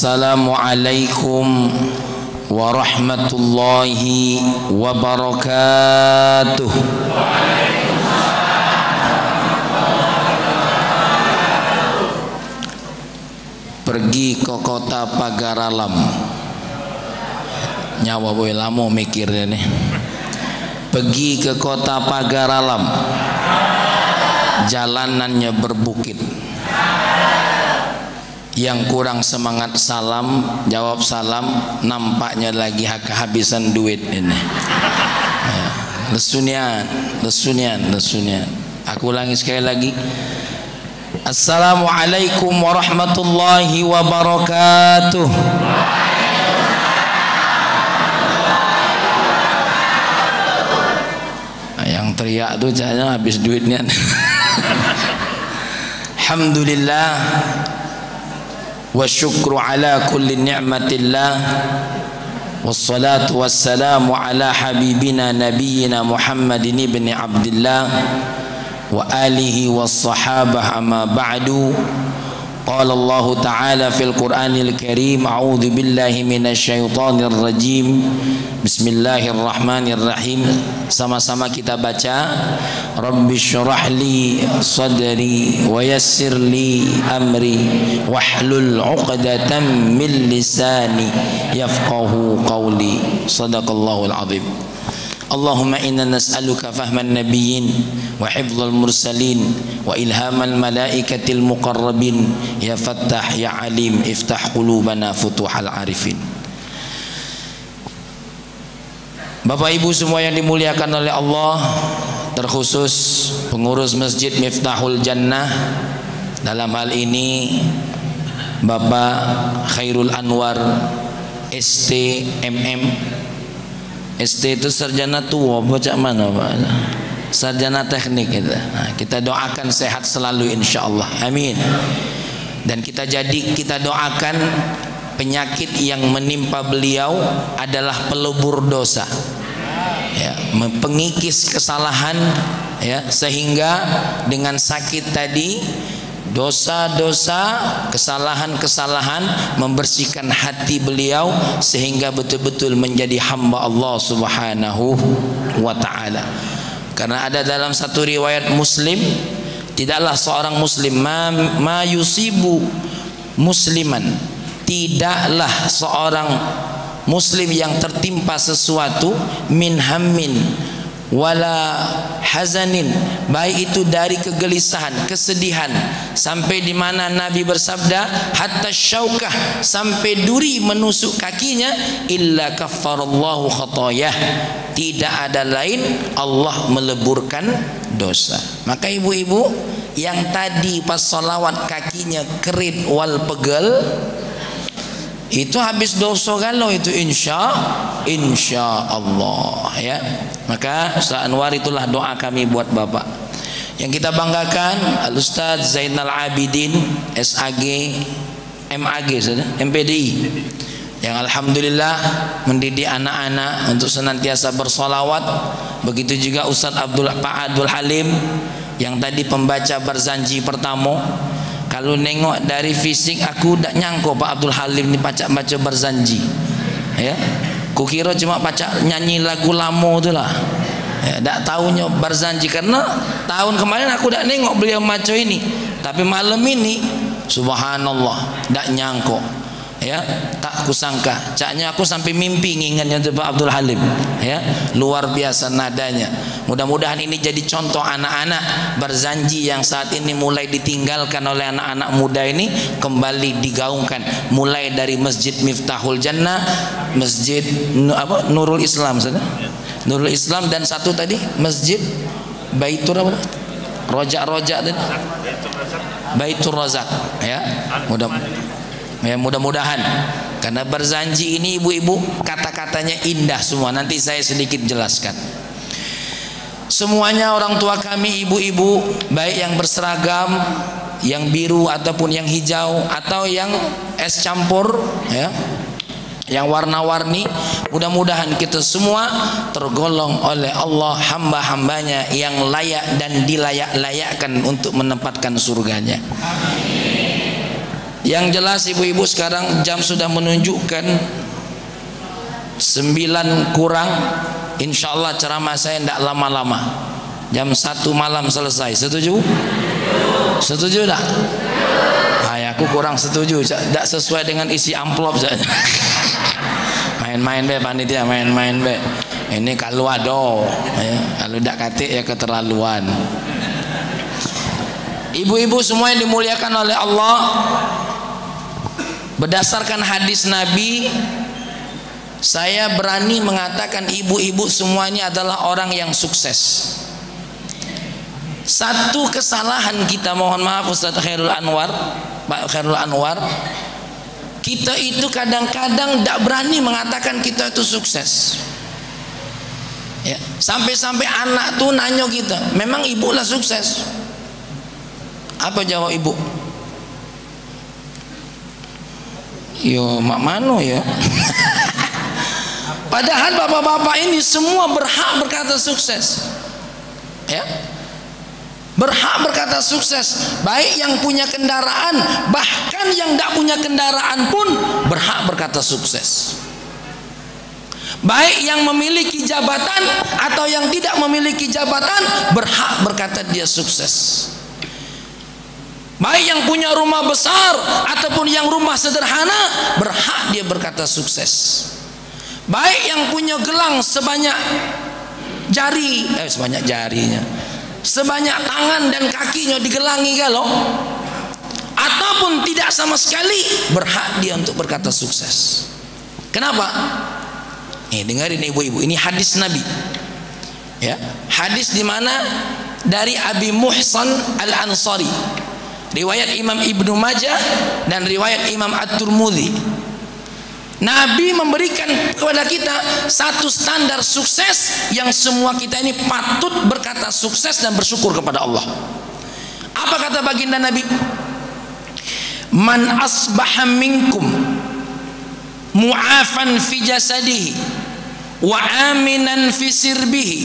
Assalamualaikum warahmatullahi wabarakatuh. Pergi ke kota Pagaralam. Nyawa boy lamo mikirnya nih. Pergi ke kota Pagaralam. Jalanannya berbukit. Yang kurang semangat salam, jawab salam, nampaknya lagi kehabisan duit ini. Lesunian. Aku ulangi sekali lagi. Assalamualaikum warahmatullahi wabarakatuh. Yang teriak tuh jangan habis duitnya. Alhamdulillah wa syukru ala kulli ni'matillah wassalatu wassalamu ala habibina nabiyyina Muhammadin ibn Abdillah wa alihi wassahabah amma ba'du. Qala Allah Ta'ala fil Qur'anil Karim, a'udzu billahi minasy syaithanir rajim. Bismillahirrahmanirrahim. Sama-sama kita baca. Rabbi syrah li sadri wa yassir li amri wahlul 'uqdatam min lisani yafqahu qawli. Shadaqallahul 'azim. Allahumma inna nas'aluka fahman nabiyyin wa hifdzal mursalin wa ilhamal malaikatil muqarrabin ya fattah ya alim iftah qulubana futuhal arifin. Bapak Ibu semua yang dimuliakan oleh Allah, terkhusus pengurus Masjid Miftahul Jannah, dalam hal ini Bapak Khairul Anwar STMM. ST itu sarjana tua, baca mana Pak? Sarjana teknik itu. Nah, kita doakan sehat selalu insyaallah. Amin. Dan kita doakan penyakit yang menimpa beliau adalah pelebur dosa. Ya, pengikis kesalahan ya, sehingga dengan sakit tadi dosa-dosa, kesalahan-kesalahan membersihkan hati beliau sehingga betul-betul menjadi hamba Allah Subhanahu wa ta'ala. Karena ada dalam satu riwayat Muslim, tidaklah seorang muslim ma yusibu musliman, tidaklah seorang muslim yang tertimpa sesuatu min hammin wala hazanin, baik itu dari kegelisahan, kesedihan, sampai di mana Nabi bersabda hatta syaukah, sampai duri menusuk kakinya, illa kaffarallahu khatayah, tidak ada lain Allah meleburkan dosa. Maka ibu-ibu yang tadi pas sholawat kakinya kerit wal pegel, itu habis dosa galau itu insya Allah ya. Maka Ustaz Anwar, itulah doa kami buat Bapak. Yang kita banggakan Al Ustaz Zainal Abidin SAG MAG MPDI, yang alhamdulillah mendidik anak-anak untuk senantiasa bersolawat. Begitu juga Ustaz Pak Abdul Halim yang tadi pembaca berzanji pertama. Kalau nengok dari fisik aku tak nyangko Pak Abdul Halim ni baca berzanji ya. Kukira cuma baca nyanyi lagu lama tu lah ya, tak tahunya berzanji. Karena tahun kemarin aku tak nengok beliau baca ini, tapi malam ini subhanallah tak nyangko ya, tak kusangka. Caknya aku sampai mimpi ngingatnya tu Pak Abdul Halim ya, luar biasa nadanya. Mudah-mudahan ini jadi contoh anak-anak berzanji yang saat ini mulai ditinggalkan oleh anak-anak muda ini, kembali digaungkan, mulai dari Masjid Miftahul Jannah, Masjid Nurul Islam, Nurul Islam, dan satu tadi Masjid Baitur Rojak tadi, Baitur Razak ya. Mudah-mudahan, karena berzanji ini ibu-ibu kata-katanya indah semua. Nanti saya sedikit jelaskan. Semuanya orang tua kami, ibu-ibu, baik yang berseragam, yang biru ataupun yang hijau atau yang es campur ya, yang warna-warni, mudah-mudahan kita semua tergolong oleh Allah hamba-hambanya yang layak dan dilayak-layakkan untuk menempatkan surganya. Yang jelas ibu-ibu sekarang jam sudah menunjukkan 9 kurang. Insya Allah ceramah saya tidak lama-lama, jam 1 malam selesai. Setuju? Setuju tak? Aku kurang setuju, tidak sesuai dengan isi amplop saja. Main-main be panitia, main-main be. Ini kalau ada ya, kalau tidak katik ya keterlaluan. Ibu-ibu semua yang dimuliakan oleh Allah, berdasarkan hadis Nabi, saya berani mengatakan ibu-ibu semuanya adalah orang yang sukses. Satu kesalahan kita, mohon maaf Ustaz Khairul Anwar, Pak Khairul Anwar, kita itu kadang-kadang tidak berani mengatakan kita itu sukses ya. Sampai-sampai anak tuh nanya kita, memang ibu lah sukses? Apa jawab ibu? Yo mak mano ya. Padahal bapak-bapak ini semua berhak berkata sukses ya, berhak berkata sukses. Baik yang punya kendaraan, bahkan yang tidak punya kendaraan pun berhak berkata sukses. Baik yang memiliki jabatan atau yang tidak memiliki jabatan berhak berkata dia sukses. Baik yang punya rumah besar ataupun yang rumah sederhana berhak dia berkata sukses. Baik yang punya gelang sebanyak jari, sebanyak jarinya, sebanyak tangan dan kakinya digelangi kalau, ataupun tidak sama sekali, berhak dia untuk berkata sukses. Kenapa? Dengarin ibu-ibu, ini hadis Nabi ya, hadis di mana dari Abi Muhsan Al-Ansari, riwayat Imam Ibnu Majah dan riwayat Imam At-Tirmidzi. Nabi memberikan kepada kita satu standar sukses yang semua kita ini patut berkata sukses dan bersyukur kepada Allah. Apa kata baginda Nabi? Man asbaha minkum mu'afan fi jasadihi wa aminan fi sirbihi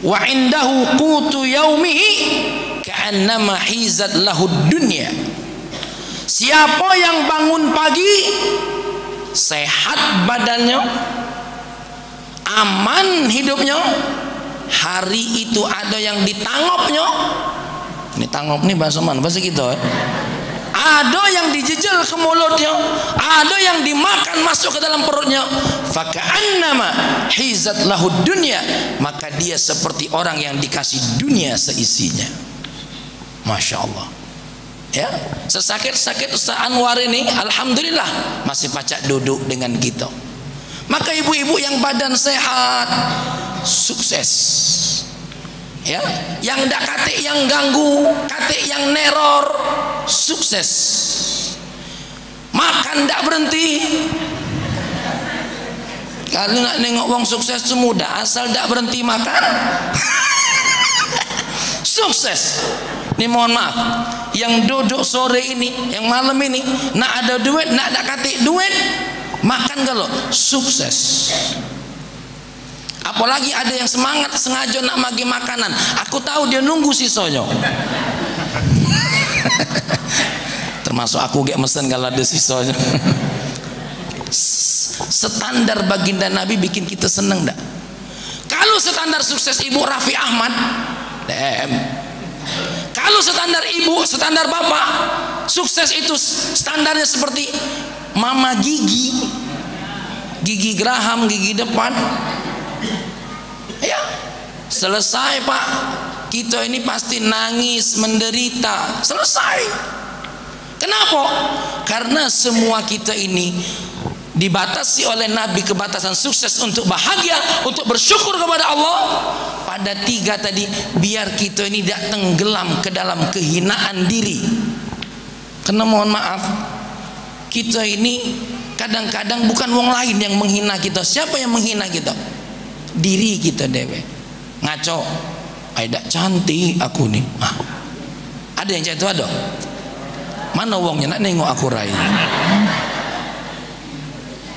wa indahu qutu yaumihi ka'annama hizat lahud dunya. Siapa yang bangun pagi sehat badannya, aman hidupnya, hari itu ada yang ditangopnya. Ini tangop nih bahasa mana? Bahasa kita ya. Ada yang dijejel ke mulutnya, ada yang dimakan masuk ke dalam perutnya. Faka'annama hizat lahud dunya, maka dia seperti orang yang dikasih dunia seisinya. Masya Allah ya. Sesakit-sakit Ustaz Anwar ini alhamdulillah masih pacak duduk dengan kita. Maka ibu-ibu yang badan sehat sukses ya, yang ndak katik yang ganggu, katik yang neror sukses. Makan ndak berhenti. Kalau nak nengok wong sukses itu mudah, asal ndak berhenti makan sukses. Ini mohon maaf, yang duduk sore ini, yang malam ini, nak ada duit, nak ada katik duit, makan kalau sukses. Apalagi ada yang semangat sengaja nak bagi makanan, aku tahu dia nunggu sisanya. Termasuk aku gak mesen kalau ada sisanya. Standar baginda Nabi bikin kita seneng dah. Kalau standar sukses Ibu Raffi Ahmad, kalau standar ibu, standar bapak, sukses itu standarnya seperti Mama Gigi, Gigi Graham, gigi depan. Ya, selesai Pak. Kita ini pasti nangis, menderita, selesai. Kenapa? Karena semua kita ini dibatasi oleh Nabi kebatasan sukses untuk bahagia, untuk bersyukur kepada Allah pada 3 tadi, biar kita ini tidak tenggelam ke dalam kehinaan diri. Karena mohon maaf, kita ini kadang-kadang bukan wong lain yang menghina kita. Siapa yang menghina kita? Diri kita dewe. Ngaco, tidak cantik aku nih. Ada yang itu ada? Mana wongnya nak nengok aku rai?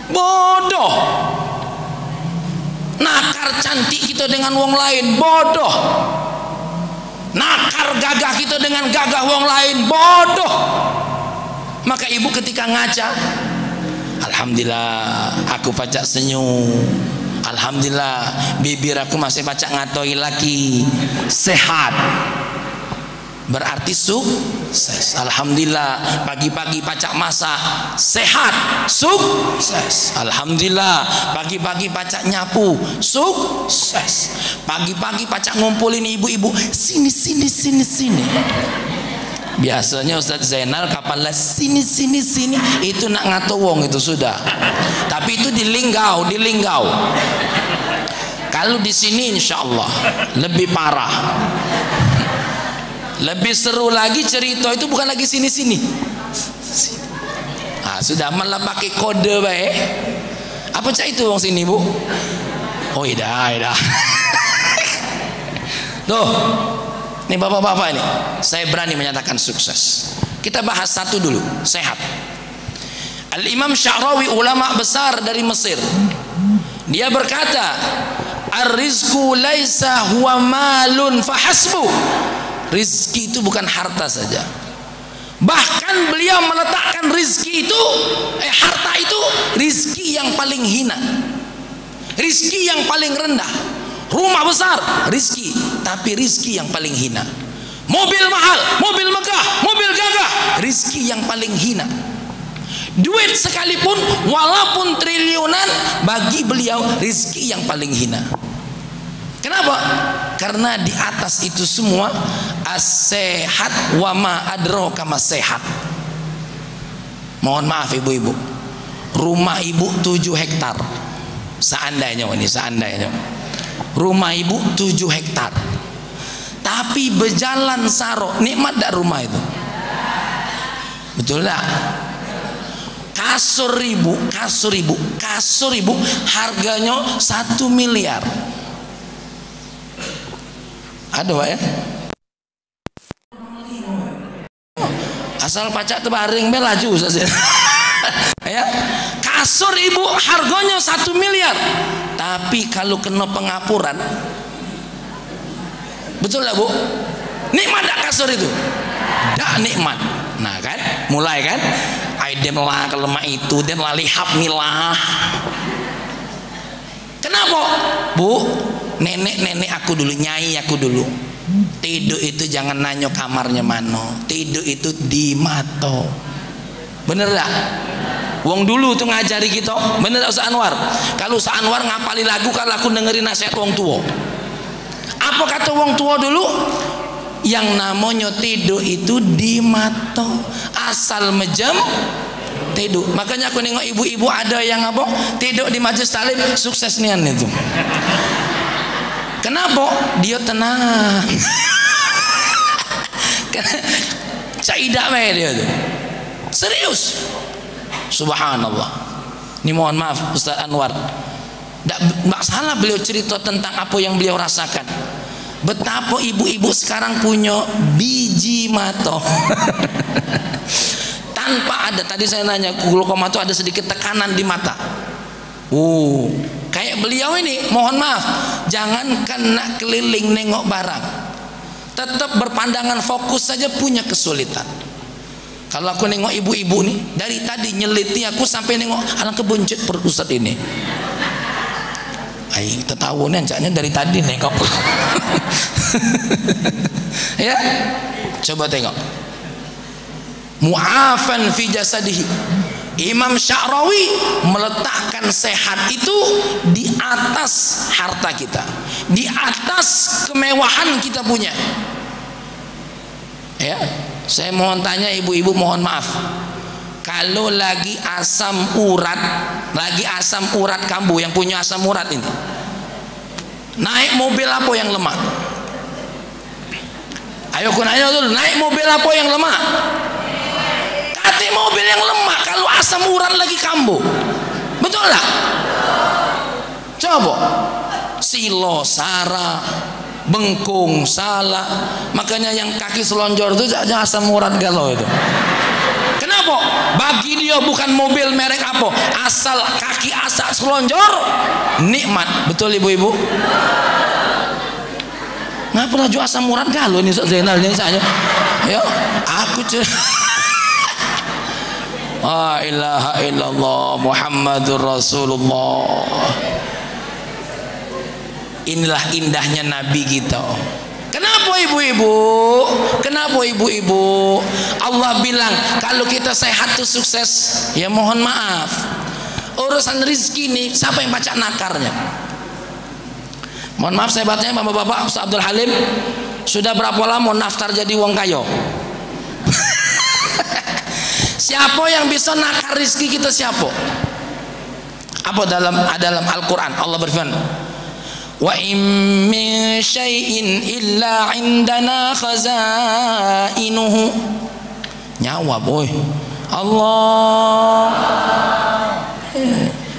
Bodoh. Nakar cantik kita dengan wong lain, bodoh. Nakar gagah kita dengan gagah wong lain, bodoh. Maka ibu ketika ngaca, alhamdulillah aku pacak senyum, alhamdulillah bibir aku masih pacak ngatoi lagi, sehat, berarti sukses. Alhamdulillah pagi-pagi pacak masak, sehat, sukses. Alhamdulillah pagi-pagi pacak nyapu, sukses. Pagi-pagi pacak ngumpulin ibu-ibu, sini. Biasanya Ustadz Zainal kapan lah sini itu nak ngato wong itu sudah. Tapi itu di Linggau. Kalau di sini insya Allah lebih parah, lebih seru lagi cerita itu bukan lagi sini. Sudah malah pakai kode baik. Apa cak itu wong sini bu? Oh ida. Tuh. Ini bapak-bapak ini, saya berani menyatakan sukses. Kita bahas satu dulu, sehat. Al-Imam Sya'rawi, ulama besar dari Mesir, dia berkata, ar-rizqu laisa huwa malun fahasbu. Rizki itu bukan harta saja. Bahkan beliau meletakkan rizki itu, harta itu rizki yang paling hina, rizki yang paling rendah. Rumah besar, rizki, tapi rizki yang paling hina. Mobil mahal, mobil megah, mobil gagah, rizki yang paling hina. Duit sekalipun, walaupun triliunan, bagi beliau rizki yang paling hina. Kenapa? Karena di atas itu semua as-sehat wa ma adraka mas-sehat. Mohon maaf ibu-ibu, rumah ibu 7 hektar. Seandainya rumah ibu 7 hektar, tapi berjalan saro, nikmat tak rumah itu? Betul tak? Kasur ibu harganya 1 miliar. Ada Pak ya? Asal pacak tebaring belaju saja. Ya, kasur ibu harganya 1 miliar. Tapi kalau kena pengapuran, betul lah bu? Nikmat tak kasur itu? Tak nikmat. Nah kan, mulai kan? Aiden lah kelemak itu, dan lah lihap milah. Kenapa? Bu, nenek aku dulu, nyai aku dulu. Tidur itu jangan nanya kamarnya mana. Tidur itu di mato. Bener tak? Wong dulu tuh ngajari kita, bener Ustaz Anwar? Kalau Ustaz Anwar ngapali lagu, kalau aku dengerin nasihat wong tua. Apa kata wong tua dulu? Yang namanya tidur itu di mata, asal mejam tidur. Makanya aku nengok ibu-ibu ada yang apa? Tidur di majelis taklim, sukses nian itu. Kenapa? Dia tenang. Caidak dia tuh. Serius. Subhanallah. Ini mohon maaf Ustaz Anwar, tidak salah beliau cerita tentang apa yang beliau rasakan. Betapa ibu-ibu sekarang punya biji mata. Tanpa ada, tadi saya nanya, glaukoma itu ada sedikit tekanan di mata. Kayak beliau ini, mohon maaf, jangan kena keliling nengok barang, tetap berpandangan fokus saja punya kesulitan. Kalau aku nengok ibu-ibu nih, dari tadi nyeliti aku sampai nengok alang kebuncit perut Ustaz ini. Aing tetahunya caknya dari tadi nengok. Ya, coba tengok. Mu'afan fi jasadihi. Imam Sya'rawi meletakkan sehat itu di atas harta kita, di atas kemewahan kita punya. Ya, saya mohon tanya ibu-ibu, mohon maaf, kalau lagi asam urat kambuh, yang punya asam urat ini, naik mobil apa yang lemak? Ayo aku nanya dulu, naik mobil apa yang lemak? Kati mobil yang lemak kalau asam urat lagi kambuh, betul lah? Coba silo sara, bengkung salah, makanya yang kaki selonjor itu jangan asam urat galau itu. Kenapa? Bagi dia bukan mobil merek apa, asal kaki asal selonjor nikmat, betul ibu-ibu? Ngapa laju asam urat galau ini Zainal ini saya? Yo, aku La ilaha illallah Muhammadur Rasulullah. Inilah indahnya Nabi kita. Kenapa ibu-ibu? Kenapa ibu-ibu? Allah bilang kalau kita sehat tuh sukses. Ya mohon maaf, urusan rizki nih siapa yang baca nakarnya? Mohon maaf saya bacanya bapak-bapak. Ustaz Abdul Halim sudah berapa lama naftar jadi wong kayo? Siapa yang bisa nakar rizki kita siapa? Apa dalam Al-Quran Allah berfirman, wa in min syai'in illa indana khazainuhu. Nyawa boy Allah.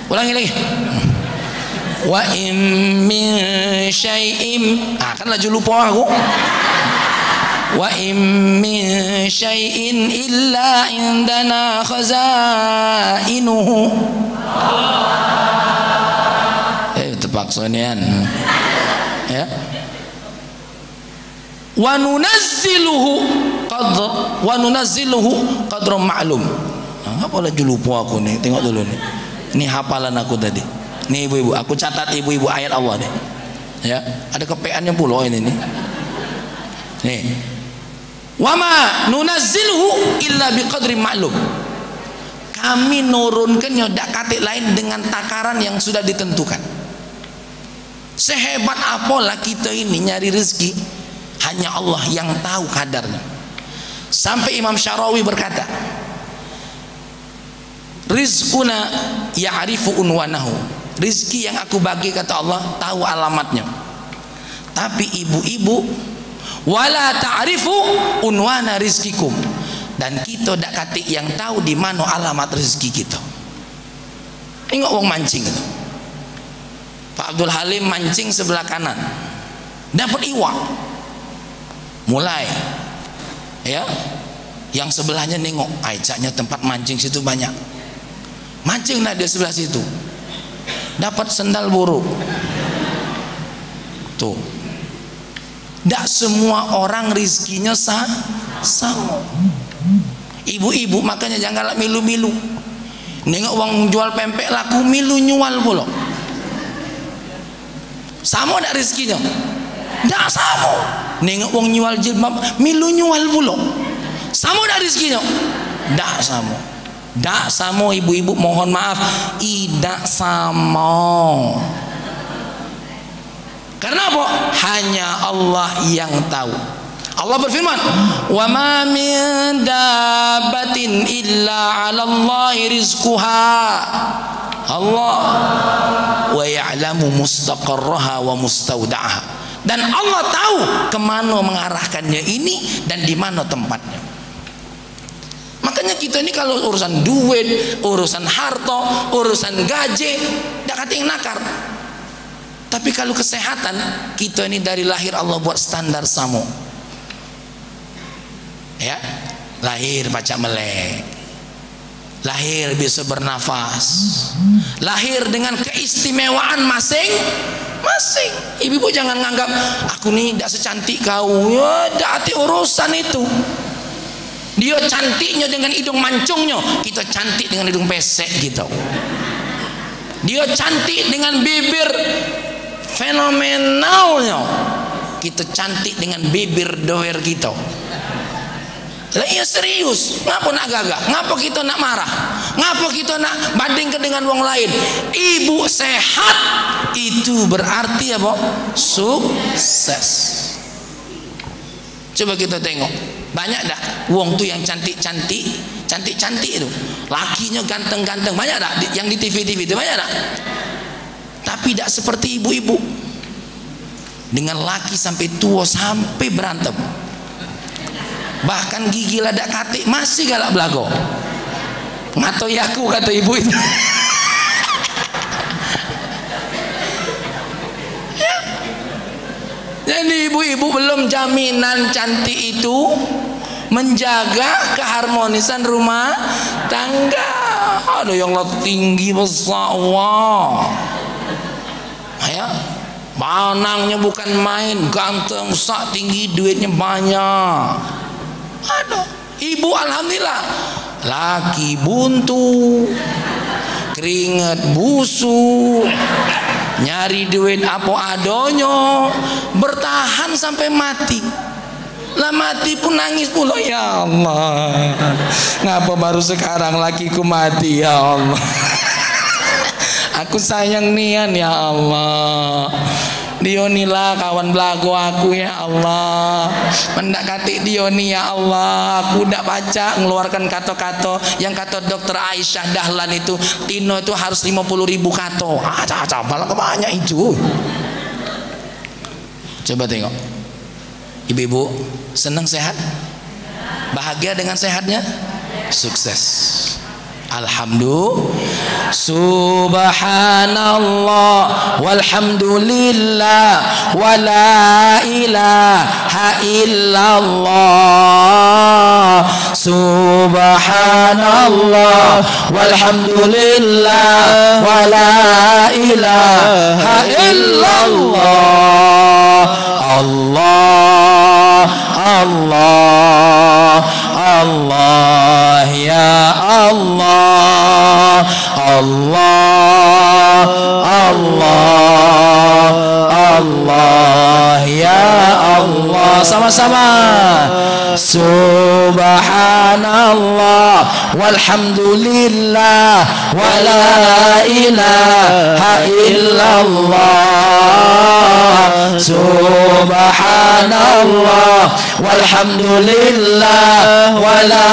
Ulangi lagi. Wa in min syai'in, kan laju lupa aku. Wa in min syai'in illa indana khazainuhu. Terpaksa nian. Ya. Wa nunazziluhu qadra ma'lum. Apa lagi lupa aku nih, tengok dulu nih. Ini hafalan aku tadi. Nih ibu-ibu, aku catat ibu-ibu ayat Allah nih. Ya, ada kepeannya pula ini nih. Nih. Wa ma nunazziluhu illa biqadri ma'lum. Kami nurunkannya dak katik lain dengan takaran yang sudah ditentukan. Sehebat apalah kita ini nyari rezeki, hanya Allah yang tahu kadarnya. Sampai Imam Syarawi berkata, rizquna ya'rifu unwanahu. Rizki yang aku bagi kata Allah tahu alamatnya. Tapi ibu-ibu, wala ta'rifu unwana rizkikum. Dan kita dak katik yang tahu di mana alamat rezeki kita. Ingat wong mancing itu. Pak Abdul Halim mancing sebelah kanan, dapat iwak. Mulai ya, yang sebelahnya nengok, aicaknya tempat mancing situ banyak. Mancing lah dia sebelah situ, dapat sendal buruk. Tuh, tidak semua orang rizkinya sama. Ibu-ibu makanya jangan milu-milu. Nengok uang jual pempek laku, milu nyual pula. Sama tak rezekinya? Tak sama. Nengok wong nyual jilbab, milu nyual pula. Sama tak rezekinya? Tak sama. Tak sama ibu-ibu, mohon maaf, tidak sama. Karena apa? Hanya Allah yang tahu. Allah berfirman, wa ma min dabbatin illa 'ala Allahi rizquha. Allah wa ya'lamu mustaqarraha wa mustaudaha. Dan Allah tahu kemana mengarahkannya ini dan di mana tempatnya. Makanya kita ini kalau urusan duit, urusan harta, urusan gaji, tidak kata yang nakar. Tapi kalau kesehatan, kita ini dari lahir Allah buat standar sama. Ya, lahir baca melek, lahir bisa bernafas, lahir dengan keistimewaan masing-masing. Ibu-ibu jangan nganggap aku nih tidak secantik kau. Ya, tidak hati urusan itu. Dia cantiknya dengan hidung mancungnya, kita cantik dengan hidung pesek gitu. Dia cantik dengan bibir fenomenalnya, kita cantik dengan bibir doer kita. Lah iya serius, ngapa nak gagak? Ngapa kita nak marah? Ngapa kita nak bandingkan dengan wong lain? Ibu sehat itu berarti apa? Sukses. Coba kita tengok, banyak dah wong tuh yang cantik-cantik itu, lakinya ganteng-ganteng, banyak dah yang di TV-TV itu, banyak dah. Tapi tidak seperti ibu-ibu, dengan laki sampai tua sampai berantem. Bahkan gigi ladak katik masih galak belago. Ngatoi aku kata ibu itu. Ya. Jadi ibu-ibu belum jaminan cantik itu menjaga keharmonisan rumah tangga. Ada yang tinggi besar, wah. Ya. Panangnya bukan main, ganteng, sak tinggi, duitnya banyak. Aduh, ibu alhamdulillah laki buntu, keringet busuk, nyari duit apa adonyo, bertahan sampai mati. Lah mati pun nangis pula, ya Allah, ngapa baru sekarang lakiku mati ya Allah. Aku sayang nian ya Allah, Dionilah kawan belago aku ya Allah, mendak katik Dioni ya Allah. Aku ndak baca ngeluarkan kata-kata yang kata dokter Aisyah Dahlan itu, Tino itu harus 50.000 kata. Malah kebanyak itu. Coba tengok, ibu-ibu senang sehat, bahagia dengan sehatnya, sukses. Alhamdulillah, subhanallah, walhamdulillah, wala ilaha illallah. Subhanallah, walhamdulillah, wala ilaha illallah. Allah, Allah, Allah, ya Allah, Allah, Allah, Allah, ya Allah. Sama-sama. Subhanallah, walhamdulillah, wala ilaha illallah. Subhanallah, walhamdulillah, wala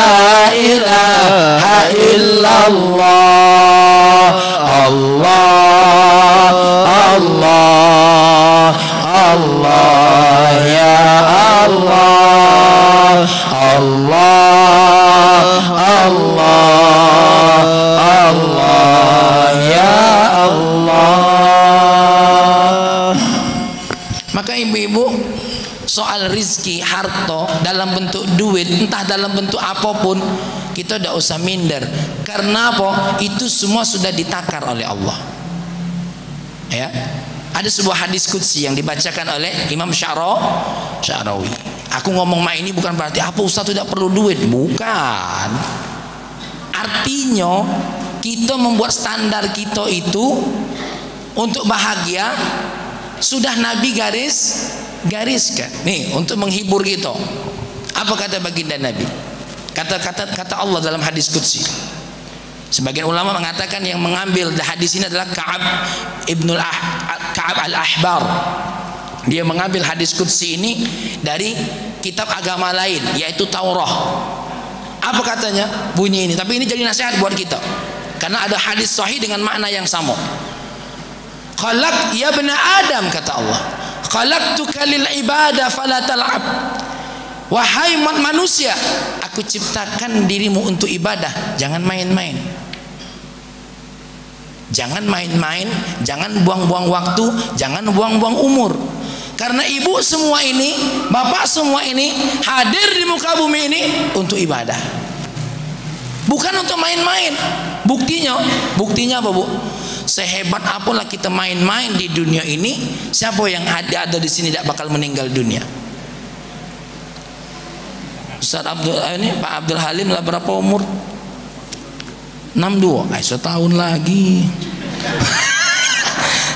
ilaha illallah. Allah, Allah, Allah, ya Allah, Allah, Allah, Allah, ya Allah. Maka ibu-ibu, soal rizki, harta dalam bentuk duit, entah dalam bentuk apapun, kita tidak usah minder. Karena apa? Itu semua sudah ditakar oleh Allah. Ya, ada sebuah hadis qudsi yang dibacakan oleh Imam Sya'rawi. Aku ngomong mak ini bukan berarti apa Ustaz tidak perlu duit, bukan. Artinya kita membuat standar kita itu untuk bahagia sudah Nabi gariskan. Nih, untuk menghibur kita. Apa kata baginda Nabi? Kata Allah dalam hadis qudsi. Sebagian ulama mengatakan yang mengambil hadis ini adalah Ka'ab al-Ahbar. Dia mengambil hadis qudsi ini dari kitab agama lain, yaitu Taurah. Apa katanya? Bunyi ini. Tapi ini jadi nasihat buat kita, karena ada hadis sahih dengan makna yang sama. Khalaq ya bani Adam, kata Allah, khalaqtuka lil ibadah fala tal'ab. Wahai manusia, aku ciptakan dirimu untuk ibadah, jangan main-main. Jangan main-main, jangan buang-buang waktu, jangan buang-buang umur. Karena ibu semua ini, bapak semua ini hadir di muka bumi ini untuk ibadah, bukan untuk main-main. Buktinya apa, Bu? Sehebat apalah kita main-main di dunia ini, siapa yang ada di sini tidak bakal meninggal dunia? Ustaz Pak Abdul Halim lah berapa umur? 62. Setahun lagi.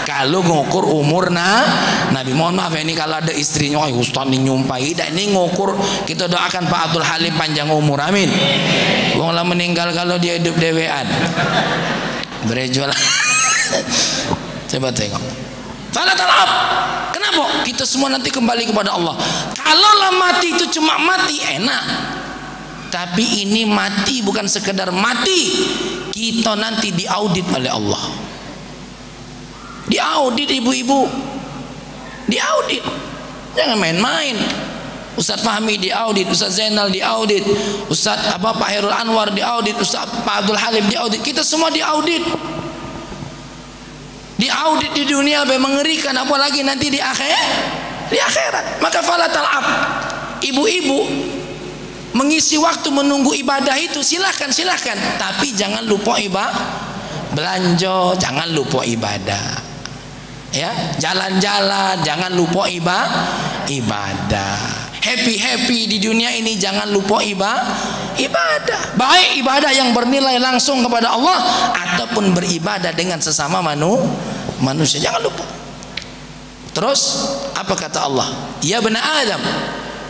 Kalau ngukur umur Nabi, mohon maaf ini kalau ada istrinya, Ustaz ini nyumpai, ini ngukur, kita doakan Pak Abdul Halim panjang umur, amin. Wong lah meninggal kalau dia hidup dewean. Berjual. Coba tengok. Fala tal'ab. Kenapa? Kita semua nanti kembali kepada Allah. Kalaulah mati itu cuma mati, enak. Tapi ini mati bukan sekedar mati. Kita nanti diaudit oleh Allah. Diaudit ibu-ibu. Diaudit. Jangan main-main. Ustaz Fahmi diaudit, Ustaz Zainal diaudit, Ustaz Pak Hairul Anwar diaudit, Ustaz Pak Abdul Halim diaudit. Kita semua diaudit. Diaudit di dunia lebih mengerikan, apalagi nanti di akhirat. Maka fala tal'ab. Ibu-ibu mengisi waktu menunggu ibadah itu silahkan, tapi jangan lupa belanja, jangan lupa ibadah. Ya, jalan-jalan jangan lupa ibadah. happy di dunia ini, jangan lupa ibadah. Baik ibadah yang bernilai langsung kepada Allah ataupun beribadah dengan sesama manusia, jangan lupa. Terus apa kata Allah? Ya bani Adam,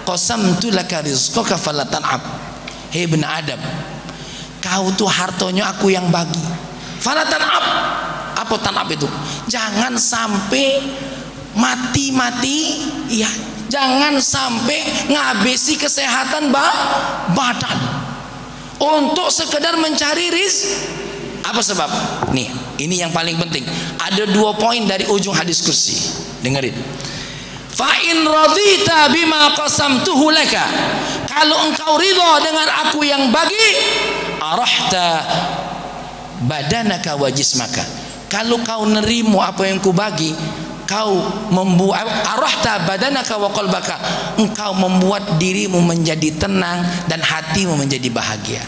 qasamtu laka rizqaka fala tan'ab. Hei bani Adam, kau tuh hartanya aku yang bagi. Fala tan'ab. Apa tan'ab itu? Jangan sampai mati-mati, ya, jangan sampai ngabisi kesehatan badan untuk sekedar mencari Apa sebab? Nih, ini yang paling penting. Ada 2 poin dari ujung hadis kursi. Dengerin. Fa in radita bima qasamtuhu laka. Kalau engkau ridha dengan aku yang bagi, arahta badanaka wa jismaka. Kalau kau nerimo apa yang ku bagi, kau membuat arahta badanaka wa qalbaka, engkau membuat dirimu menjadi tenang dan hatimu menjadi bahagia.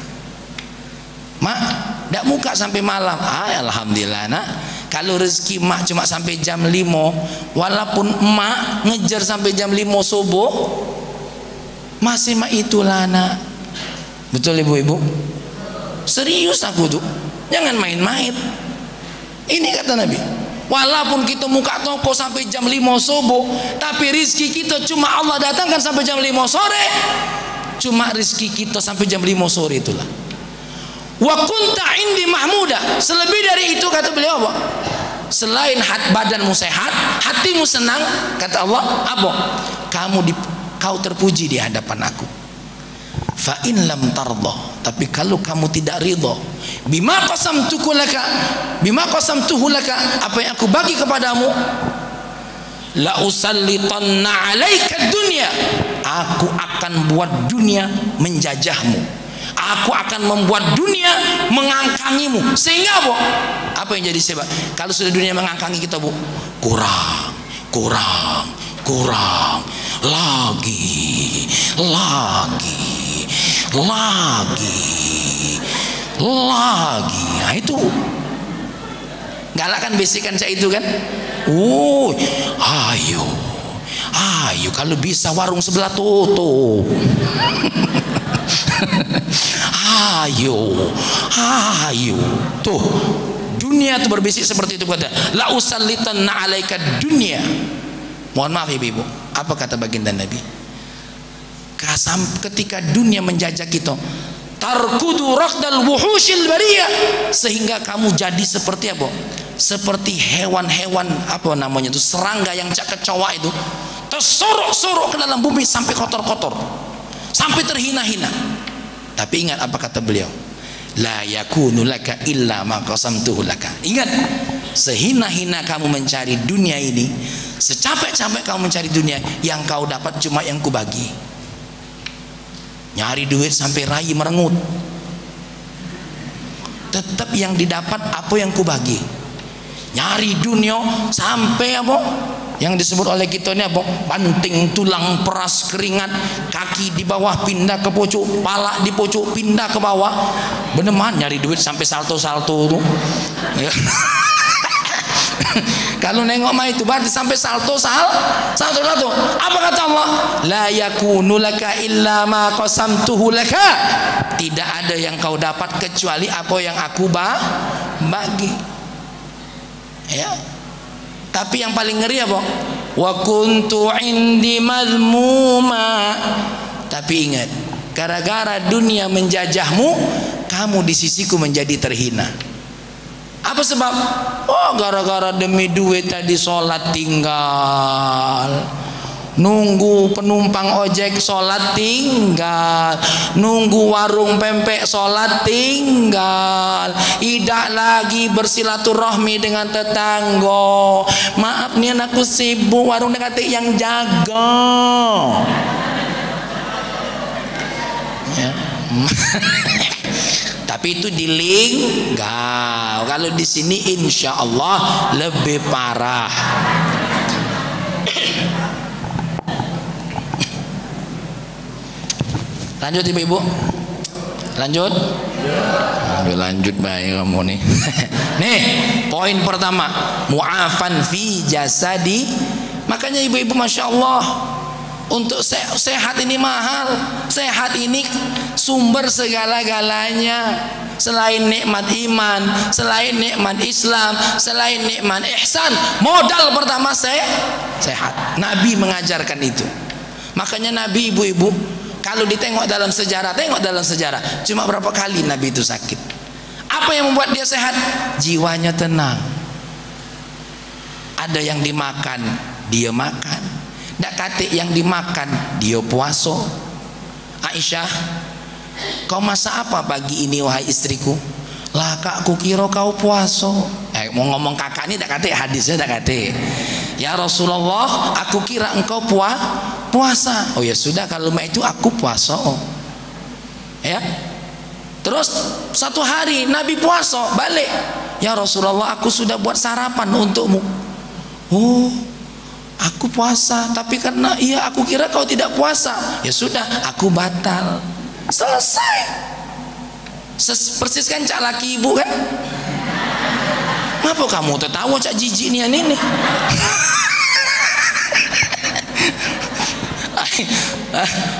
Mak, ndak muka sampai malam. Alhamdulillah nak. Kalau rezeki mak cuma sampai jam 5, walaupun mak ngejar sampai jam 5 subuh, masih mak itulah nak. Betul ibu-ibu? Serius aku tuh. Jangan main-main. Ini kata Nabi. Walaupun kita muka toko sampai jam 5 subuh, tapi rizki kita cuma Allah datangkan sampai jam 5 sore. Cuma rizki kita sampai jam 5 sore itulah. Wa kunta indi mahmuda. Selebih dari itu kata beliau apa? Selain badanmu sehat, hatimu senang, kata Allah, apa? Kau terpuji di hadapan aku. Fa in lam tarda, tapi kalau kamu tidak ridha bima qasamtuhu laka, apa yang aku bagi kepadamu, la usallitanna alaika dunya, aku akan buat dunia menjajahmu, aku akan membuat dunia mengangkangimu. Sehingga apa yang jadi sebab? Kalau sudah dunia mengangkangi kita, Bu, kurang lagi. Nah itu galakan bisikan saya itu kan. Ayo kalau bisa warung sebelah tutup. ayo tuh, dunia tuh berbisik seperti itu, kata la usallitanna alaika dunya. Mohon maaf ibu, apa kata baginda Nabi? Ketika dunia menjajah kita, tarkudu raqdal wuhushil bariyah, sehingga kamu jadi seperti apa? Seperti hewan-hewan apa namanya itu, serangga yang kecoa itu, tersorok-sorok ke dalam bumi sampai kotor-kotor, sampai terhina-hina. Tapi ingat apa kata beliau? La yakunu laka illa ma qasamtuhu laka. Ingat, sehina-hina kamu mencari dunia ini, secapek-capek kamu mencari dunia, yang kau dapat cuma yang kubagi. Nyari duit sampai rai merengut, tetap yang didapat apa yang kubagi. Nyari dunia sampai apa yang disebut oleh kita ini apa? Banting tulang, peras keringat, kaki di bawah pindah ke pucuk, pala di pucuk pindah ke bawah. Beneran nyari duit sampai salto-salto tuh. Kalau nengok mah itu berarti sampai salto. Apa kata Allah? La yakunu laka illa ma qasamtuhu laka. Tidak ada yang kau dapat kecuali apa yang aku bagi. Ya. Tapi yang paling ngeri apa? Wa kuntu indi mazmuma. Tapi ingat, gara-gara dunia menjajahmu, kamu di sisiku menjadi terhina. Apa sebab? Gara-gara demi duit tadi sholat tinggal, nunggu penumpang ojek sholat tinggal, nunggu warung pempek sholat tinggal, tidak lagi bersilaturahmi dengan tetangga. Maaf nih anakku sibuk, warung dekat yang jaga. Ya. Tapi itu di Linggau. Kalau di sini insya Allah lebih parah. Lanjut ibu-ibu. Lanjut. Lanjut baik kamu nih. Nih poin pertama, mu'afan fi jasadi. Makanya ibu-ibu masya Allah, Untuk sehat ini mahal. Sehat ini sumber segala-galanya. Selain nikmat iman, selain nikmat Islam, selain nikmat ihsan, modal pertama sehat. Nabi mengajarkan itu. Makanya Nabi, ibu-ibu, kalau ditengok dalam sejarah, tengok dalam sejarah, cuma berapa kali Nabi itu sakit. Apa yang membuat dia sehat? Jiwanya tenang. Ada yang dimakan, dia makan. Dak kate yang dimakan, dia puasa. Aisyah, kau masak apa pagi ini wahai istriku? Lah kak, aku kira kau puasa. Mau ngomong kakak ini dak kate, hadisnya dak kate. Ya Rasulullah, aku kira engkau puasa. Oh ya sudah, kalau itu aku puasa. Ya. Terus satu hari Nabi puasa balik. Ya Rasulullah, aku sudah buat sarapan untukmu. Oh, aku puasa, tapi karena iya aku kira kau tidak puasa. Ya sudah, aku batal. Selesai. Persis kan cak laki ibu kan? Ngapa kamu tertawa cak jijik nian ini?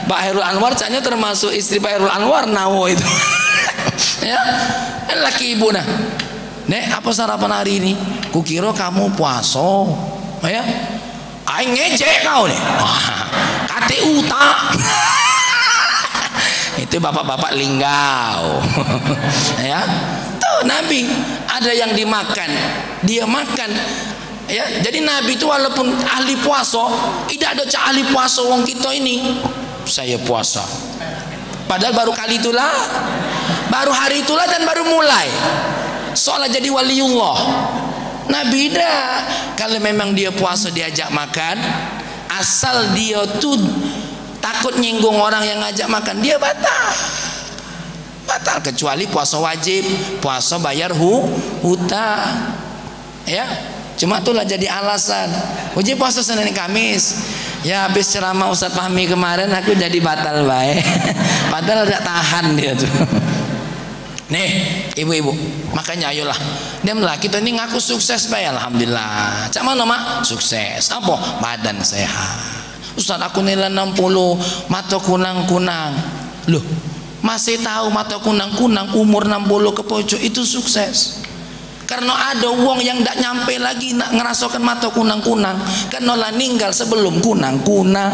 Pak Hairul Anwar caknya termasuk istri Pak Hairul Anwar nawo itu. Ya, laki ibu nah. Nek, apa sarapan hari ini? Kukira kamu puasa. Ya, aing ngejek kau nih. Kate utak. Itu bapak-bapak linggau. Ya, tuh Nabi ada yang dimakan, dia makan. Ya, jadi Nabi itu walaupun ahli puasa, tidak ada cak ahli puasa wong kita ini. Saya puasa. Padahal baru kali itulah, baru hari itulah dan baru mulai. Soalnya jadi waliullah. Nabi dah, kalau memang dia puasa diajak makan, asal dia tuh takut nyinggung orang yang ngajak makan, dia batal. Kecuali puasa wajib, puasa bayar hutang. Ya, cuma itulah jadi alasan. Uji puasa Senin Kamis. Ya habis ceramah Ustadz Fahmi kemarin aku jadi batal baik. Padahal tidak tahan dia tuh. Nih ibu-ibu, makanya ayolah diamlah kita ini ngaku sukses baik, alhamdulillah. Cak mana mak? Sukses. Apa? Badan sehat. Ustadz aku nilai 60, mata kunang-kunang. Loh, masih tahu mata kunang-kunang umur 60 ke pojok itu sukses. Karena ada uang yang tidak nyampe lagi nak ngerasakan mata kunang-kunang, karena lah ninggal sebelum kunang-kunang.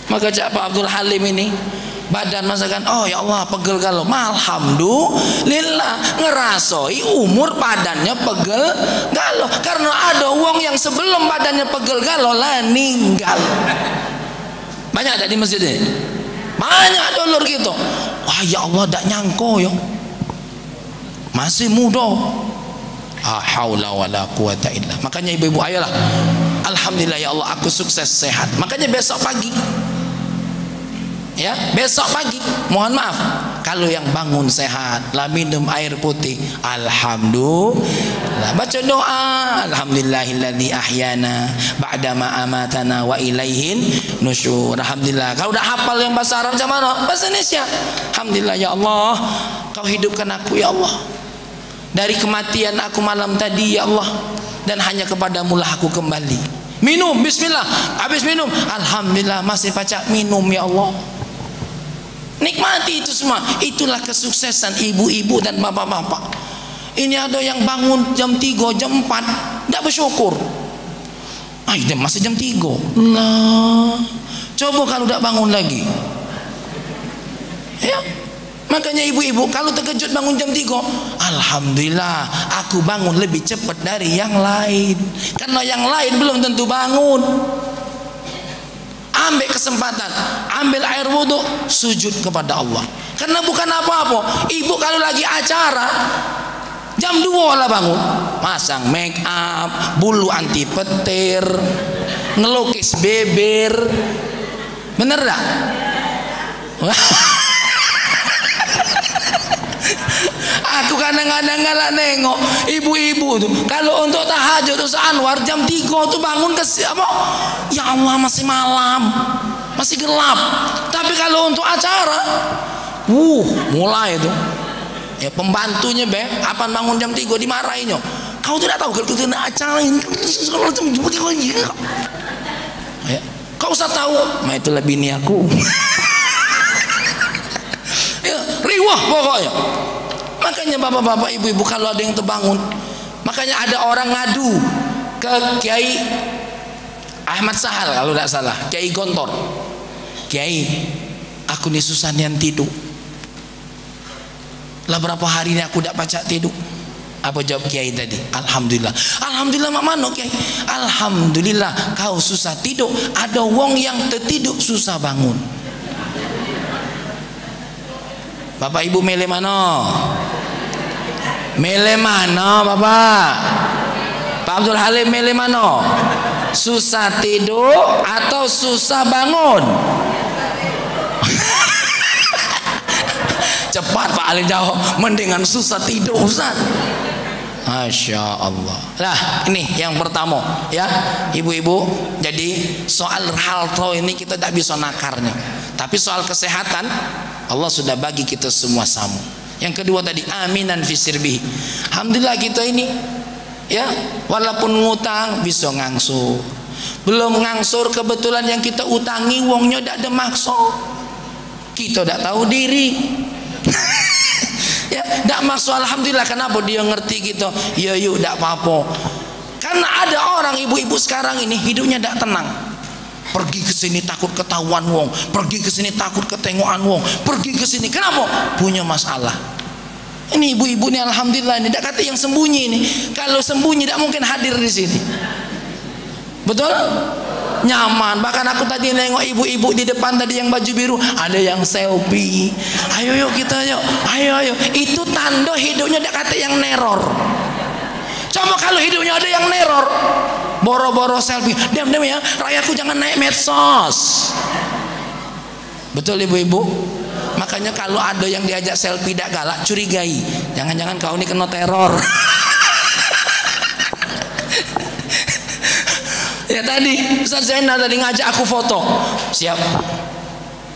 Maka Cak Pak Abdul Halim ini badan masakan, oh ya Allah pegel galau, alhamdulillah ngerasoi umur badannya pegel galau, karena ada uang yang sebelum badannya pegel galau lah ninggal. Banyak ada di masjid ini, banyak dulur gitu. Wah ya Allah tak nyangko yo, masih muda. Haula wala quwata illa. Makanya ibu-ibu ayolah, alhamdulillah ya Allah aku sukses sehat. Makanya besok pagi, ya besok pagi, mohon maaf kalau yang bangun sehat, lah minum air putih, alhamdulillah, baca doa, alhamdulillahilladzi ahyana ba'dama amatana wa ilaihin nusyur. Alhamdulillah. Kalau udah hafal yang bahasa Arab macam mana? Bahasa Indonesia. Alhamdulillah ya Allah, kau hidupkan aku ya Allah dari kematian aku malam tadi ya Allah, dan hanya kepadamu lah aku kembali. Minum, bismillah, habis minum, alhamdulillah masih pacak minum ya Allah. Nikmati itu semua. Itulah kesuksesan ibu-ibu dan bapak-bapak. Ini ada yang bangun jam 3, jam 4 tidak bersyukur. Ini masih jam 3. Nah, coba kalau tidak bangun lagi. Ya, makanya ibu-ibu kalau terkejut bangun jam 3, alhamdulillah aku bangun lebih cepat dari yang lain. Karena yang lain belum tentu bangun. Ambil kesempatan, ambil air wudhu, sujud kepada Allah. Karena bukan apa-apa. Ibu kalau lagi acara jam 2 lah bangun, masang make up, bulu anti petir, ngelukis beber. Bener tak? Aku kadang-kadang nggak nengok ibu-ibu tuh kalau untuk tahajud Ustaz Anwar jam 3 tuh bangun ke apa? Ya Allah masih malam, masih gelap. Tapi kalau untuk acara, mulai tuh. Ya pembantunya apa bangun jam 3 dimarahinnya. Kau tidak tahu kalau kita nak acara ini kalau jam 3 Ya. Kau usah tahu, nah itulah bini aku. Ya, riwah pokoknya. Makanya bapak-bapak, ibu-ibu, kalau ada yang terbangun, makanya ada orang ngadu ke Kiai Ahmad Sahal kalau tidak salah, Kiai Gontor. Kiai, aku nih susah nian tidur. Lah berapa hari ini aku tidak pacak tidur. Apa jawab Kiai tadi? Alhamdulillah. Alhamdulillah mak mano Kiai? Alhamdulillah kau susah tidur, ada wong yang tertidur susah bangun. Bapak ibu milih mana? Milih mana bapak? Pak Abdul Halim milih mana? Susah tidur atau susah bangun? Cepat Pak Halim jawab, mendingan susah tidur Ustaz. Masya Allah. Nah ini yang pertama ya ibu-ibu. Jadi soal hal ini kita tidak bisa nakarnya, tapi soal kesehatan Allah sudah bagi kita semua sama. Yang kedua tadi aminan fi sirbihi. Alhamdulillah kita ini ya walaupun ngutang bisa ngangsur, belum ngangsur kebetulan yang kita utangi wongnya tidak ada maksud, kita tidak tahu diri. Ya tidak maksud, alhamdulillah. Kenapa dia ngerti kita? Ya yuk tidak apa-apa. Karena ada orang ibu-ibu sekarang ini hidupnya tidak tenang. Pergi ke sini takut ketahuan wong, pergi ke sini takut ketengokan wong, pergi ke sini. Kenapa? Punya masalah. Ini ibu-ibu ini alhamdulillah ini tidak kata yang sembunyi ini. Kalau sembunyi tidak mungkin hadir di sini. Betul? Nyaman. Bahkan aku tadi nengok ibu-ibu di depan tadi yang baju biru, ada yang selfie. Ayo yuk kita yuk, ayo. Itu tanda hidupnya tidak kata yang neror. Coba kalau hidupnya ada yang neror, boro-boro selfie, diam ya, rakyatku jangan naik medsos. Betul ibu-ibu? Makanya kalau ada yang diajak selfie tidak galak, curigai, jangan-jangan kau ini kena teror. Ya tadi Ustaz Zainal tadi ngajak aku foto, siap.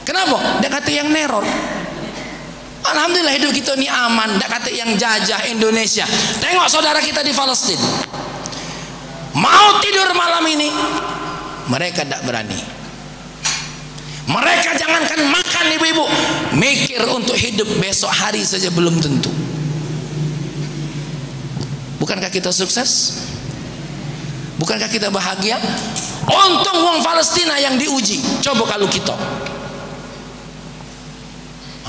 Kenapa? Dia kata yang neror. Alhamdulillah hidup kita ini aman, tidak kata yang jajah Indonesia. Tengok saudara kita di Palestina, mau tidur malam ini mereka tidak berani. Mereka jangankan makan ibu-ibu, mikir untuk hidup besok hari saja belum tentu. Bukankah kita sukses? Bukankah kita bahagia? Untung wong Palestina yang diuji. Coba kalau kita,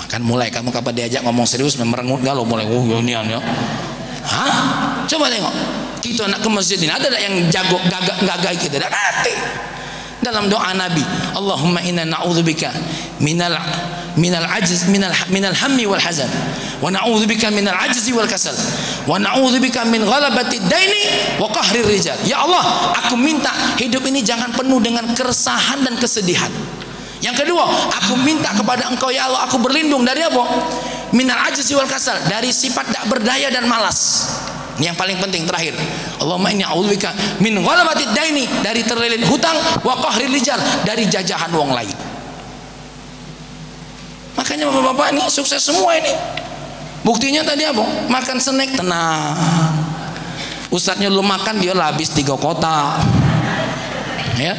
kan mulai kamu kapan diajak ngomong serius merengut galau mulai ya. Hah? Coba tengok kita nak ke masjid ini ada yang jago gagak kita tidak kate. Dalam doa Nabi, Allahumma inna na'udzubika minal ajz minal hammi wal hazan wa na'udzubika minal ajzi wal kasal wa na'udzubika min ghalabati daini wa qahrir rijal. Ya Allah, aku minta hidup ini jangan penuh dengan keresahan dan kesedihan. Yang kedua, aku minta kepada Engkau ya Allah, aku berlindung dari apa? Minal ajzi wal kasal, dari sifat tak berdaya dan malas. Yang paling penting terakhir, Allahumma inni a'udzubika min ghalabatid daini, dari terlilit hutang, wa qahril rijal, dari jajahan wong lain. Makanya bapak-bapak ini sukses semua ini. Buktinya tadi apa? Makan snack tenang. Ustadznya lu makan dia lah habis 3 kotak. Ya.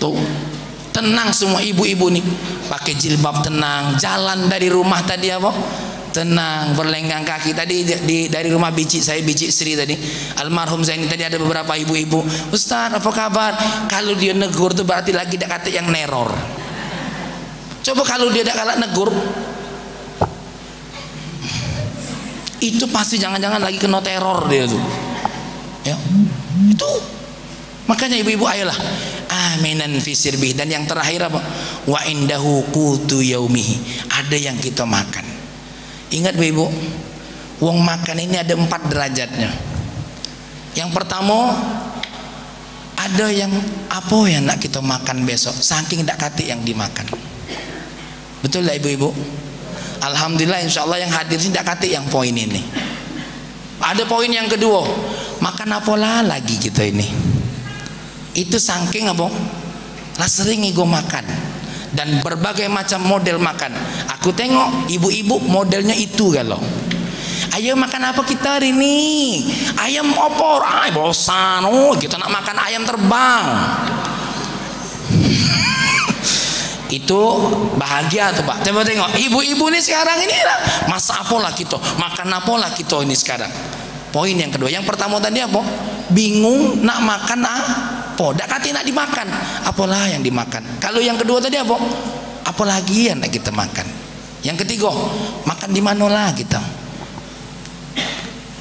Tuh. Tenang semua ibu-ibu nih, pakai jilbab tenang, jalan dari rumah tadi apa? Tenang, berlenggang kaki. Tadi dari rumah biji saya, biji Sri tadi, almarhum Zaini tadi ada beberapa ibu-ibu, Ustaz apa kabar? Kalau dia negur tuh berarti lagi tidak kata yang neror. Coba kalau dia tidak galak negur, itu pasti jangan-jangan lagi kena teror dia tuh. Ya, itu. Makanya ibu-ibu ayolah aminan fi sirbih. Dan yang terakhir apa? Wa indahu qutu yaumihi, ada yang kita makan. Ingat ibu, wong makan ini ada 4 derajatnya. Yang pertama, ada yang apa yang nak kita makan besok, saking tidak kati yang dimakan. Betul lah ibu-ibu? Alhamdulillah insyaallah yang hadir sini tidak kati yang poin ini. Ada poin yang kedua, makan apalah lagi kita ini. Itu saking apa? Lah sering gue makan dan berbagai macam model makan. Aku tengok ibu-ibu modelnya itu galau. Ayo makan apa kita hari ini? Ayam opor. Ay bosan. Oh kita nak makan ayam terbang. Itu bahagia tuh Pak. Coba tengok ibu-ibu ini sekarang ini masak apalah kita, makan apalah kita ini sekarang. Poin yang kedua. Yang pertama tadi apa? Bingung nak makan apa, dak kati nak dimakan, apalah yang dimakan. Kalau yang kedua tadi apa? Apalagi yang nak kita makan. Yang ketiga, makan di mana lah kita.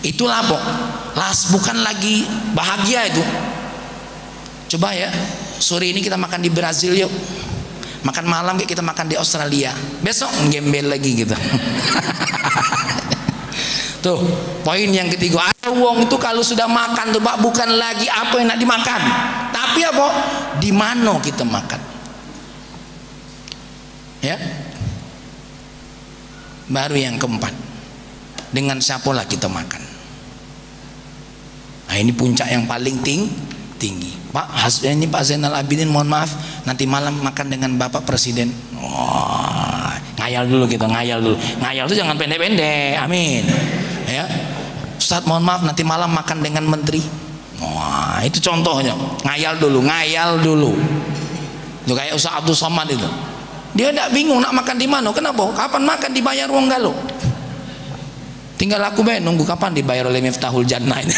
Itulah apa? Las bukan lagi bahagia itu. Coba ya, sore ini kita makan di Brazil yuk. Makan malam kayak kita makan di Australia. Besok gembel lagi gitu. Tuh, poin yang ketiga. Ada wong itu kalau sudah makan tuh Pak, bukan lagi apa yang nak dimakan, tapi apa? Di mana kita makan. Ya. Baru yang keempat. Dengan siapalah kita makan. Nah, ini puncak yang paling tinggi. Pak, ini Pak Zainal Abidin, mohon maaf, nanti malam makan dengan Bapak Presiden. Wah, ngayal dulu kita, ngayal dulu. Ngayal itu jangan pendek-pendek. Amin. Ya. Ustaz, mohon maaf, nanti malam makan dengan menteri. Wah, itu contohnya. Ngayal dulu. Itu kayak Ustaz Abdul Somad itu. Dia tidak bingung nak makan di mana. Kenapa? Kapan makan dibayar wong galuh. Tinggal aku nunggu kapan dibayar oleh Miftahul Jannah ini.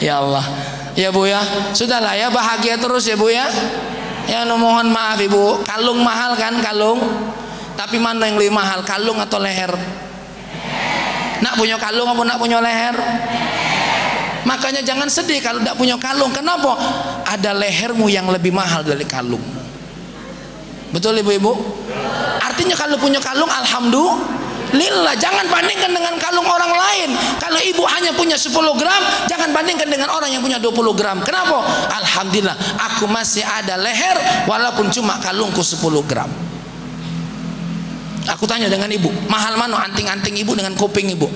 Ya Allah, ya Bu ya, sudahlah ya, bahagia terus ya Bu ya. Ya, mohon maaf Ibu, kalung mahal kan, kalung. Tapi mana yang lebih mahal, kalung atau leher? Nak punya kalung apa nak punya leher? Makanya jangan sedih kalau tidak punya kalung. Kenapa? Ada lehermu yang lebih mahal dari kalung. Betul Ibu-ibu? Artinya kalau punya kalung, alhamdulillah. Jangan bandingkan dengan kalung orang lain. Kalau ibu hanya punya 10 gram, jangan bandingkan dengan orang yang punya 20 gram. Kenapa? Alhamdulillah, aku masih ada leher walaupun cuma kalungku 10 gram. Aku tanya dengan ibu, mahal mana anting-anting ibu dengan kuping ibu?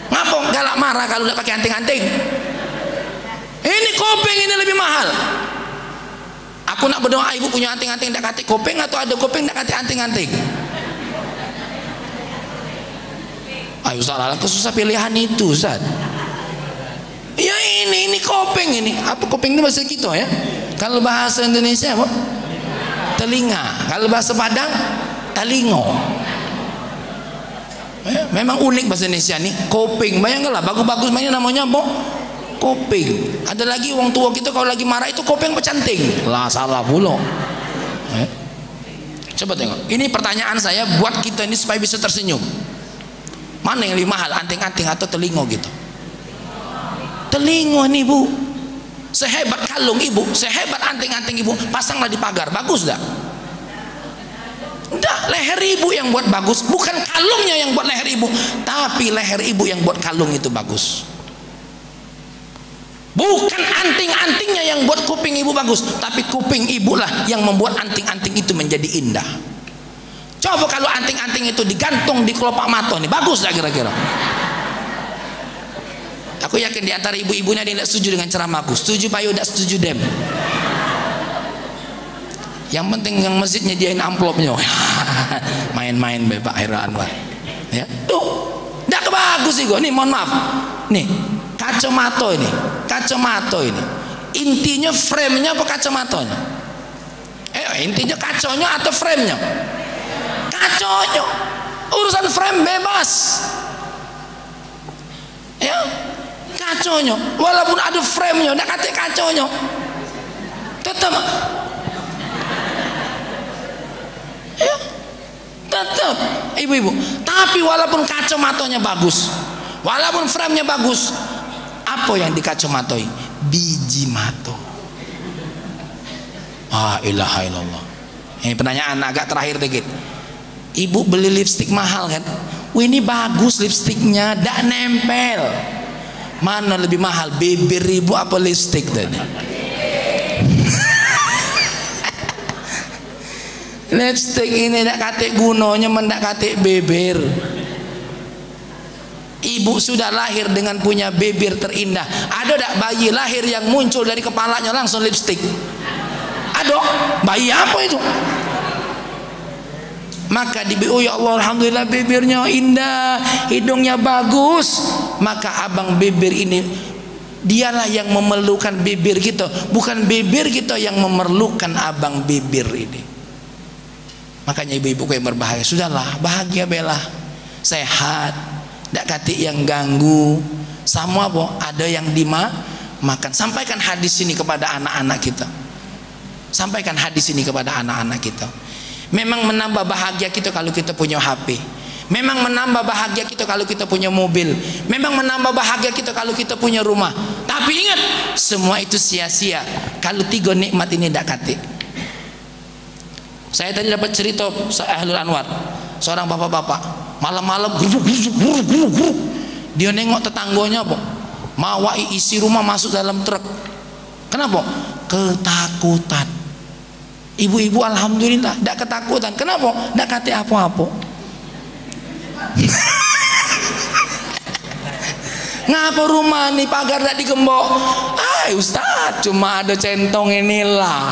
Ngapa galak marah kalau tidak pakai anting-anting? Ini kuping ini lebih mahal. Aku nak berdoa ibu punya anting-anting tidak katik kuping, atau ada kuping tidak katik anting-anting? Ayo Ustaz, aku susah pilihan itu Ustaz. Ya ini kuping ini. Apa kuping itu bahasa kita ya? Kalau bahasa Indonesia apa? Telinga. Kalau bahasa Padang, telingo. Ya, memang unik bahasa Indonesia nih. Kuping. Bayangkanlah bagus-bagus mainnya namanya apa? Kuping. Ada lagi orang tua kita kalau lagi marah itu kuping pecanting. Lah salah pula. Coba tengok. Ini pertanyaan saya buat kita ini supaya bisa tersenyum. Mana yang lebih mahal, anting-anting atau telingo gitu? Telingo nih Bu. Sehebat kalung ibu, sehebat anting-anting ibu, pasanglah di pagar, bagus dah? Enggak, leher ibu yang buat bagus, bukan kalungnya yang buat leher ibu, tapi leher ibu yang buat kalung itu bagus. Bukan anting-antingnya yang buat kuping ibu bagus, tapi kuping ibu lah yang membuat anting-anting itu menjadi indah. Coba kalau anting-anting itu digantung di kelopak mata nih, bagus dah kira-kira? Aku yakin di antara ibu-ibunya dia tidak setuju dengan ceramahku. Setuju Pak Yu, tidak setuju Dem. Yang penting yang masjid nyediain amplopnya. Main-main Bapak Hairul Anwar. Ya, tuh, tidak bagus sih gue. Nih mohon maaf. Nih, kacamata ini. Kacamata ini. Intinya frame-nya apa kacamatanya? Intinya kaconya atau frame-nya? Kaconya. Urusan frame bebas. Ya. Kaconya, walaupun ada frame-nya, tidak kata kaconya, tetap, ya, tetap, ibu-ibu. Tapi walaupun kacamatanya bagus, walaupun frame-nya bagus, apa yang dikacamatoi? Biji mata. Ah, ilaha illallah. Ini pertanyaan agak terakhir dikit. Ibu beli lipstik mahal kan? Wih, ini bagus lipstiknya, tidak nempel. Mana lebih mahal, bibir ibu apa lipstik tadi? Lipstik ini tidak katik gunanya, mendak katik bibir. Ibu sudah lahir dengan punya bibir terindah. Ada tak bayi lahir yang muncul dari kepalanya langsung lipstik? Ada? Bayi apa itu? Maka oh ya Allah, alhamdulillah bibirnya indah, hidungnya bagus. Maka abang bibir ini Dialah yang memerlukan bibir kita, bukan bibir kita yang memerlukan abang bibir ini. Makanya ibu-ibu yang berbahagia, sudahlah, bahagia belah, sehat, tidak katik yang ganggu, sama apa ada yang dimakan. Sampaikan hadis ini kepada anak-anak kita. Sampaikan hadis ini kepada anak-anak kita. Memang menambah bahagia kita kalau kita punya HP. Memang menambah bahagia kita kalau kita punya mobil. Memang menambah bahagia kita kalau kita punya rumah. Tapi ingat, semua itu sia-sia kalau 3 nikmat ini tidak katik. Saya tadi dapat cerita Ahlul Anwar, seorang bapak-bapak malam-malam dia nengok tetangganya, mawai isi rumah masuk dalam truk. Kenapa? Ketakutan. Ibu-ibu alhamdulillah tidak ketakutan. Kenapa? Tidak katik apa-apa. Ngapa rumah nih pagar tak digembok? Ustaz, cuma ada centong inilah.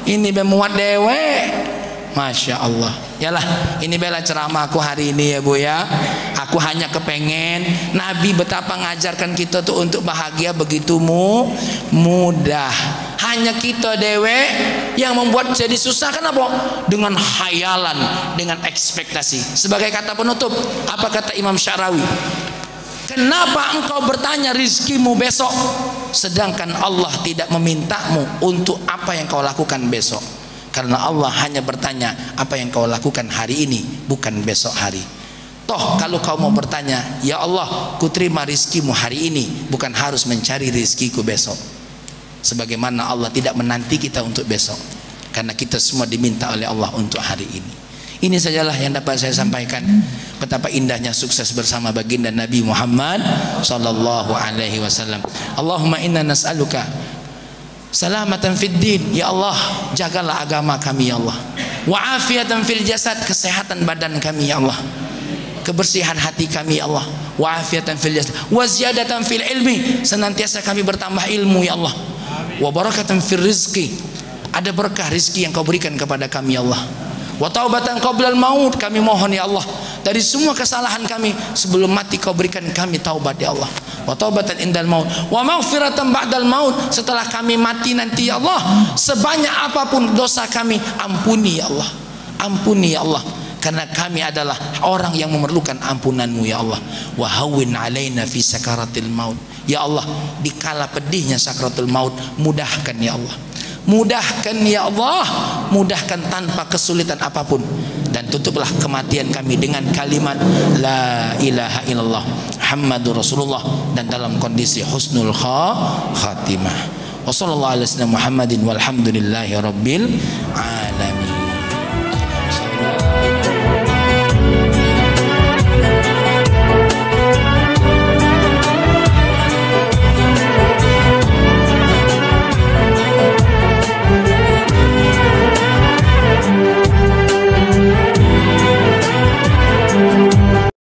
Ini memuat dewek. Masya Allah. Yalah, ini bela ceramah aku hari ini ya Bu ya. Aku hanya kepengen Nabi betapa ngajarkan kita tuh untuk bahagia begitu mudah. Hanya kita dewe yang membuat jadi susah. Kenapa? Dengan khayalan, dengan ekspektasi. Sebagai kata penutup, apa kata Imam Syarawi? Kenapa engkau bertanya rizkimu besok, sedangkan Allah tidak memintamu untuk apa yang kau lakukan besok? Karena Allah hanya bertanya apa yang kau lakukan hari ini, bukan besok hari. Toh kalau kau mau bertanya, ya Allah, ku terima rizkimu hari ini, bukan harus mencari rizkiku besok. Sebagaimana Allah tidak menanti kita untuk besok, karena kita semua diminta oleh Allah untuk hari ini. Ini sajalah yang dapat saya sampaikan. Betapa indahnya sukses bersama baginda Nabi Muhammad sallallahu alaihi wasallam. Allahumma inna nas'aluka salamatan fid din. Ya Allah, jagalah agama kami ya Allah. Wa afiatan fil jasad, kesehatan badan kami ya Allah. Kebersihan hati kami ya Allah. Wa afiatan fil jasad, wa ziyadatan fil ilmi, senantiasa kami bertambah ilmu ya Allah. Wa barakatan fil rizqi, ada berkah rizki yang kau berikan kepada kami ya Allah. Wa taubatan qablal maut, kami mohon ya Allah, dari semua kesalahan kami sebelum mati kau berikan kami taubat ya Allah. Wa taubatan indal maut, wa maghfiratan ba'dal maut, setelah kami mati nanti ya Allah, sebanyak apapun dosa kami ampuni ya Allah. Ampuni ya Allah, karena kami adalah orang yang memerlukan ampunanmu ya Allah. Wa hawwin alaina fi sakaratil maut, ya Allah, di kala pedihnya sakratul maut, mudahkan ya Allah. Mudahkan ya Allah, mudahkan tanpa kesulitan apapun, dan tutuplah kematian kami dengan kalimat la ilaha illallah Muhammadur Rasulullah, dan dalam kondisi husnul khatimah. Wassallallahu alaihi wasallam Muhammadin walhamdulillahi rabbil alamin.